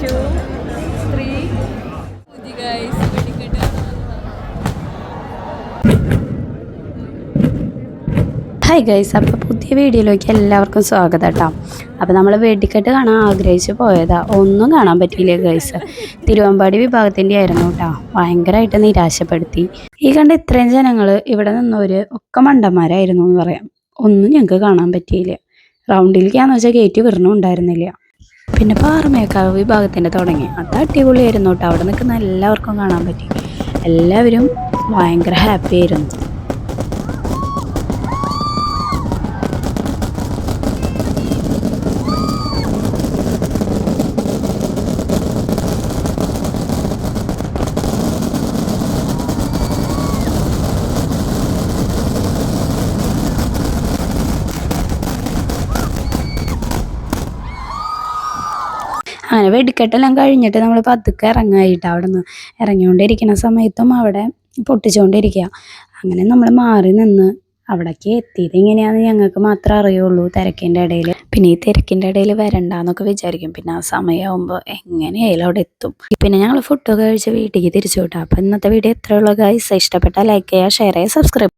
2, 3. Guys, hi guys, അപ്പോൾ പുതിയ വീഡിയോയിലേക്ക് എല്ലാവർക്കും സ്വാഗതം കേട്ടോ. അപ്പോൾ നമ്മൾ വെടിക്കെട്ട് കാണാൻ ആഗ്രഹിച്ച് പോയതാ, ഒന്നും കാണാൻ പറ്റിയില്ല ഗൈസ്. തിരുവമ്പാടി വിഭാഗത്തിൻ്റെ ആയിരുന്നു കേട്ടോ. ഭയങ്കരമായിട്ട് നിരാശപ്പെടുത്തി. ഈ കണ്ട ഇത്രയും ജനങ്ങൾ ഇവിടെ നിന്നവർ ഒക്കെ മണ്ടന്മാരായിരുന്നു എന്ന് പറയാം. ഒന്നും ഞങ്ങൾക്ക് കാണാൻ പറ്റിയില്ല. റൗണ്ടിലേക്കാന്ന് വെച്ചാൽ ഗേറ്റ് വിടണമുണ്ടായിരുന്നില്ല. പിന്നെ പാറമേക്കാവ് വിഭാഗത്തിൻ്റെ തുടങ്ങി, അത് അടിപൊളിയായിരുന്നു കേട്ടോ. അവിടെ നിൽക്കുന്ന എല്ലാവർക്കും കാണാൻ പറ്റി. എല്ലാവരും ഭയങ്കര ഹാപ്പി ആയിരുന്നു. അങ്ങനെ വെടിക്കെട്ടെല്ലാം കഴിഞ്ഞിട്ട് നമ്മൾ പതുക്കെ ഇറങ്ങായിട്ട് അവിടെ നിന്ന് ഇറങ്ങിക്കൊണ്ടിരിക്കുന്ന സമയത്തും അവിടെ പൊട്ടിച്ചുകൊണ്ടിരിക്കുക. അങ്ങനെ നമ്മൾ മാറി നിന്ന് അവിടേക്ക് എത്തിയത് എങ്ങനെയാണെന്ന് ഞങ്ങൾക്ക് മാത്രമേ അറിയുള്ളൂ തിരക്കിൻ്റെ ഇടയിൽ. പിന്നെ ഈ തിരക്കിൻ്റെ ഇടയിൽ വരണ്ടെന്നൊക്കെ വിചാരിക്കും. പിന്നെ ആ സമയമാകുമ്പോൾ എങ്ങനെയായാലും അവിടെ എത്തും. പിന്നെ ഞങ്ങൾ ഫുഡൊക്കെ കഴിച്ച് വീട്ടിലേക്ക് തിരിച്ചു വിട്ടാം. അപ്പോൾ ഇന്നത്തെ വീഡിയോ എത്രയുള്ള ഗൈസ്, ഇഷ്ടപ്പെട്ടാൽ ലൈക്ക് ചെയ്യുക, ഷെയർ ചെയ്യുക, സബ്സ്ക്രൈബ്